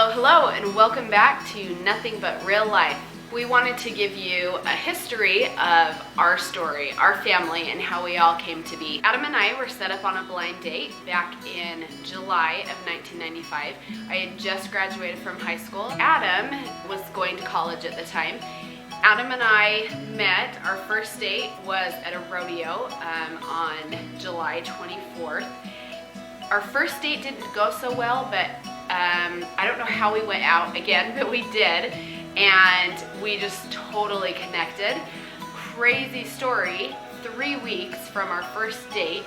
Hello, hello, and welcome back to Nothing But Real Life. We wanted to give you a history of our story, our family, and how we all came to be. Adam and I were set up on a blind date back in July of 1995. I had just graduated from high school. Adam was going to college at the time. Adam and I met. Our first date was at a rodeo on July 24th. Our first date didn't go so well, but I don't know how we went out again, but we did, and we just totally connected. Crazy story, 3 weeks from our first date,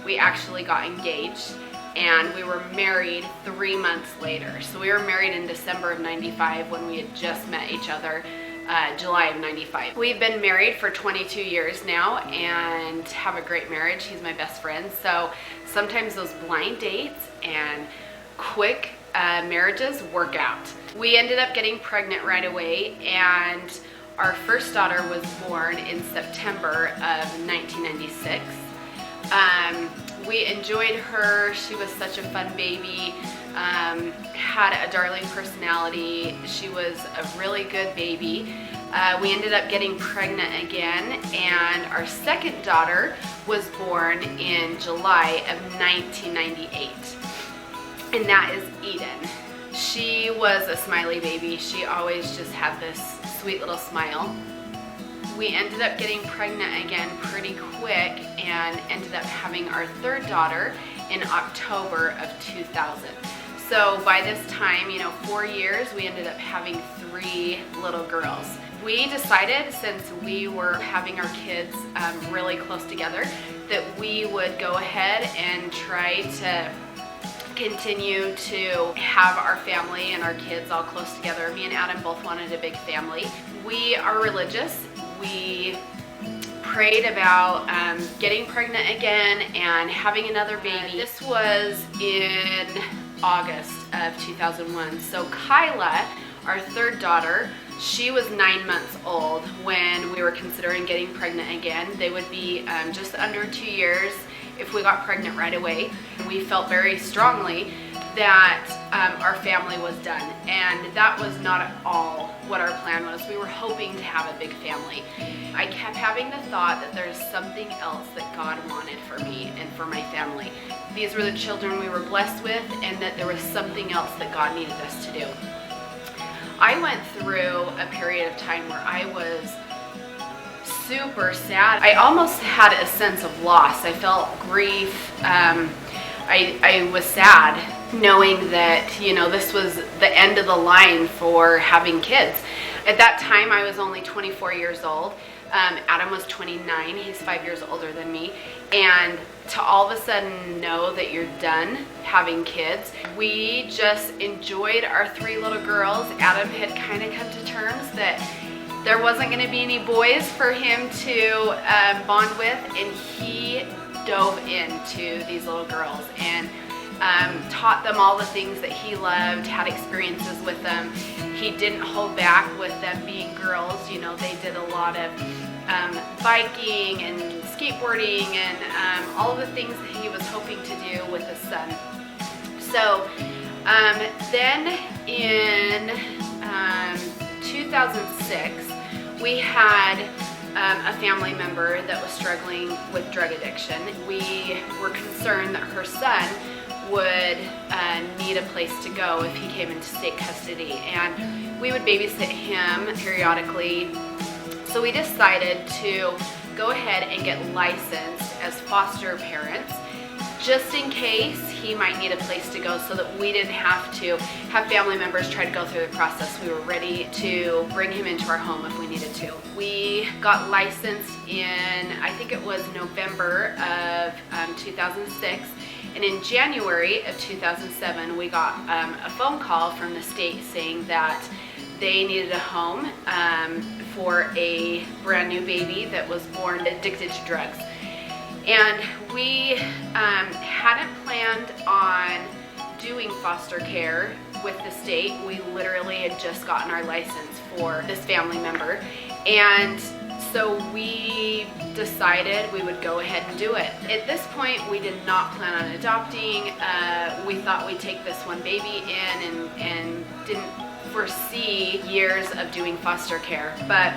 we actually got engaged, and we were married 3 months later. So we were married in December of 95 when we had just met each other, July of 95. We've been married for 22 years now and have a great marriage. He's my best friend. So sometimes those blind dates and quick marriages work out. We ended up getting pregnant right away, and our first daughter was born in September of 1996. We enjoyed her. She was such a fun baby, had a darling personality. She was a really good baby. We ended up getting pregnant again, and our second daughter was born in July of 1998. And that is Eden. She was a smiley baby. She always just had this sweet little smile. We ended up getting pregnant again pretty quick and ended up having our third daughter in October of 2000. So by this time, 4 years, we ended up having 3 little girls. We decided, since we were having our kids really close together, that we would go ahead and try to continue to have our family and our kids all close together. Me and Adam both wanted a big family. We are religious. We prayed about getting pregnant again and having another baby. This was in August of 2001. So Kyla, our third daughter, she was 9 months old when we were considering getting pregnant again. They would be just under 2 years if we got pregnant right away. We felt very strongly that our family was done, and that was not at all what our plan was. We were hoping to have a big family. I kept having the thought that there's something else that God wanted for me and for my family. These were the children we were blessed with, and that there was something else that God needed us to do. I went through a period of time where I was super sad. I almost had a sense of loss. I felt grief. I was sad knowing that, this was the end of the line for having kids. At that time, I was only 24 years old. Adam was 29. He's 5 years older than me. And to all of a sudden know that you're done having kids. We just enjoyed our 3 little girls. Adam had kind of come to terms that there wasn't going to be any boys for him to bond with, and he dove into these little girls and taught them all the things that he loved, had experiences with them. He didn't hold back with them being girls. They did a lot of biking and skateboarding and all of the things that he was hoping to do with his son. So then in 2006, we had a family member that was struggling with drug addiction. We were concerned that her son would need a place to go if he came into state custody, and we would babysit him periodically. So we decided to go ahead and get licensed as foster parents, just in case he might need a place to go, so that we didn't have to have family members try to go through the process. We were ready to bring him into our home if we needed to. We got licensed in, I think it was November of 2006, and in January of 2007, we got a phone call from the state saying that they needed a home for a brand new baby that was born addicted to drugs. And we hadn't planned on doing foster care with the state. We literally had just gotten our license for this family member. And so we decided we would go ahead and do it. At this point, we did not plan on adopting. We thought we'd take this one baby in and didn't foresee years of doing foster care. But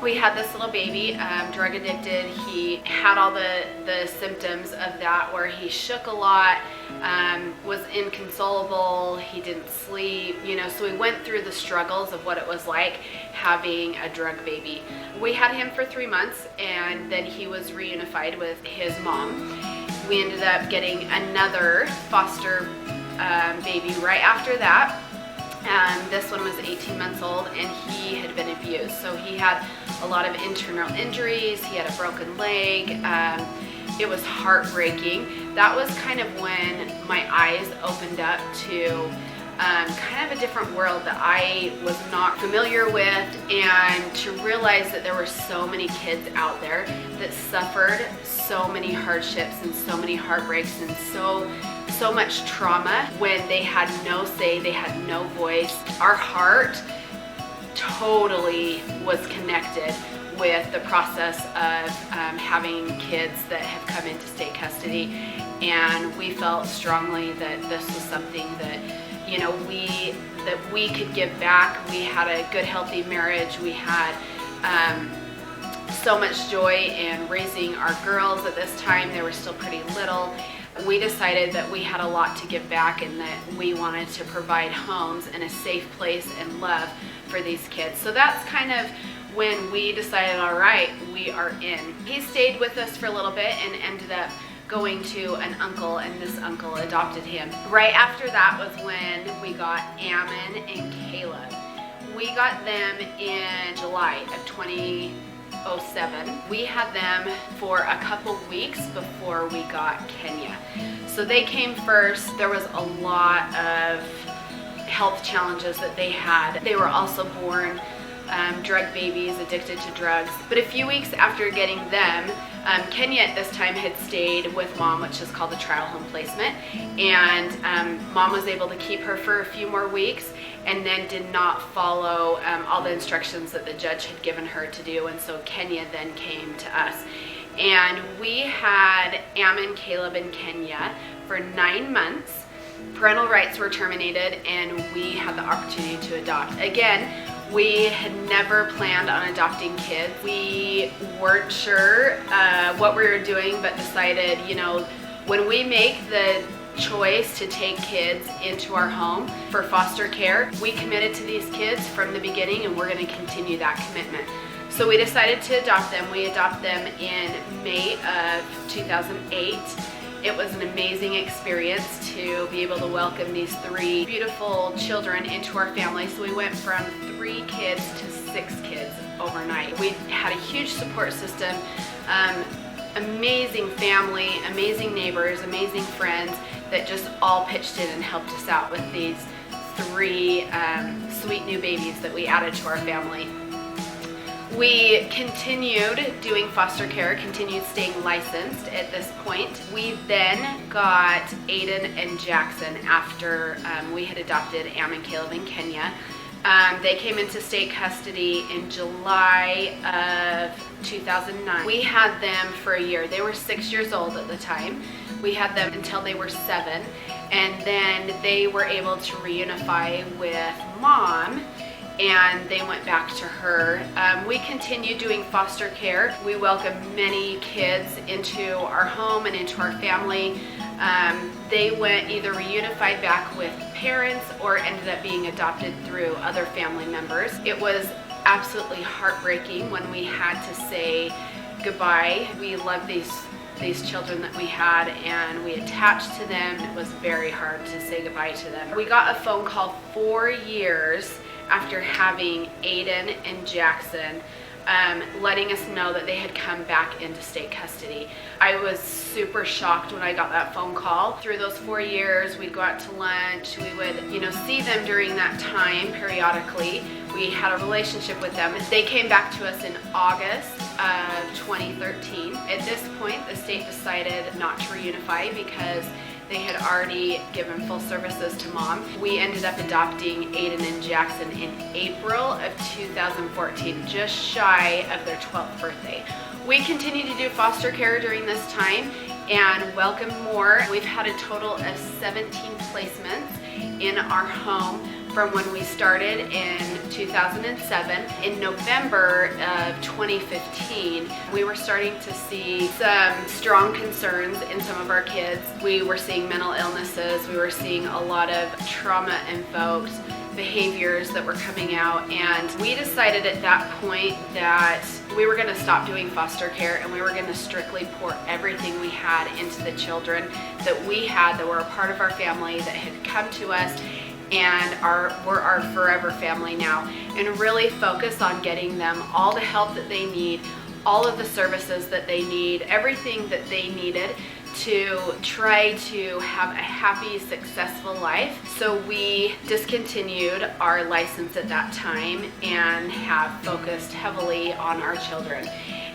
we had this little baby, drug addicted. He had all the symptoms of that, where he shook a lot, was inconsolable, he didn't sleep, so we went through the struggles of what it was like having a drug baby. We had him for 3 months, and then he was reunified with his mom. We ended up getting another foster baby right after that. This one was 18 months old, and he had been abused. So he had a lot of internal injuries. He had a broken leg. It was heartbreaking. That was kind of when my eyes opened up to kind of a different world that I was not familiar with, and to realize that there were so many kids out there that suffered so many hardships and so many heartbreaks and so much trauma when they had no say, they had no voice. Our heart totally was connected with the process of having kids that have come into state custody, and we felt strongly that this was something that we could give back. We had a good, healthy marriage. We had so much joy in raising our girls. At this time, they were still pretty little. We decided that we had a lot to give back, and that we wanted to provide homes and a safe place and love for these kids. So that's kind of when we decided, all right, we are in. He stayed with us for a little bit and ended up going to an uncle, and this uncle adopted him. Right after that was when we got Ammon and Caleb. We got them in July of 2007. We had them for a couple weeks before we got Kenya. So they came first. There was a lot of health challenges that they had. They were also born drug babies, addicted to drugs. But a few weeks after getting them, Kenya at this time had stayed with mom, which is called the trial home placement, and mom was able to keep her for a few more weeks, and then did not follow all the instructions that the judge had given her to do, and so Kenya then came to us. And we had Ammon, Caleb, and Kenya for 9 months. Parental rights were terminated, and we had the opportunity to adopt. Again, we had never planned on adopting kids. We weren't sure what we were doing, but decided, when we make the choice to take kids into our home for foster care, we committed to these kids from the beginning, and we're going to continue that commitment. So we decided to adopt them. We adopted them in May of 2008. It was an amazing experience to be able to welcome these 3 beautiful children into our family. So we went from 3 kids to 6 kids overnight. We had a huge support system, amazing family, amazing neighbors, amazing friends that just all pitched in and helped us out with these 3 sweet new babies that we added to our family. We continued doing foster care, continued staying licensed at this point. We then got Aiden and Jackson after we had adopted Ammon, Caleb, and Kenya. They came into state custody in July of 2009. We had them for a year. They were 6 years old at the time. We had them until they were 7, and then they were able to reunify with mom, and they went back to her. We continued doing foster care. We welcomed many kids into our home and into our family. They went either reunified back with parents or ended up being adopted through other family members. It was absolutely heartbreaking when we had to say goodbye. We loved these children that we had, and we attached to them. It was very hard to say goodbye to them. We got a phone call 4 years after having Aiden and Jackson, letting us know that they had come back into state custody. I was super shocked when I got that phone call. Through those 4 years, we'd go out to lunch. We would, see them during that time periodically. We had a relationship with them. They came back to us in August of 2013. At this point, the state decided not to reunify because they had already given full services to mom. We ended up adopting Aiden and Jackson in April of 2014, just shy of their 12th birthday. We continue to do foster care during this time and welcome more. We've had a total of 17 placements in our home from when we started in 2007. In November of 2015, we were starting to see some strong concerns in some of our kids. We were seeing mental illnesses, we were seeing a lot of trauma-invoked behaviors that were coming out, and we decided at that point that we were going to stop doing foster care and we were going to strictly pour everything we had into the children that we had that were a part of our family that had come to us and were our forever family now, and really focus on getting them all the help that they need, all of the services that they need, everything that they needed to try to have a happy, successful life. So we discontinued our license at that time and have focused heavily on our children.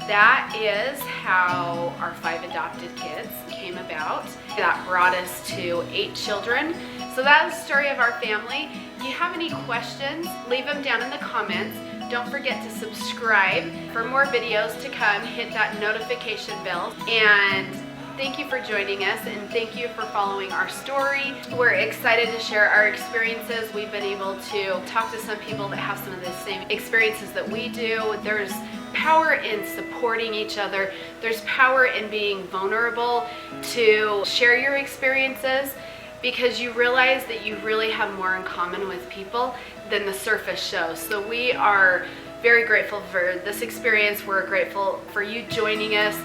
That is how our 5 adopted kids came about. That brought us to 8 children. So that's the story of our family. If you have any questions, leave them down in the comments. Don't forget to subscribe for more videos to come. Hit that notification bell. And thank you for joining us, and thank you for following our story. We're excited to share our experiences. We've been able to talk to some people that have some of the same experiences that we do. There's power in supporting each other. There's power in being vulnerable to share your experiences, because you realize that you really have more in common with people than the surface shows. So we are very grateful for this experience. We're grateful for you joining us.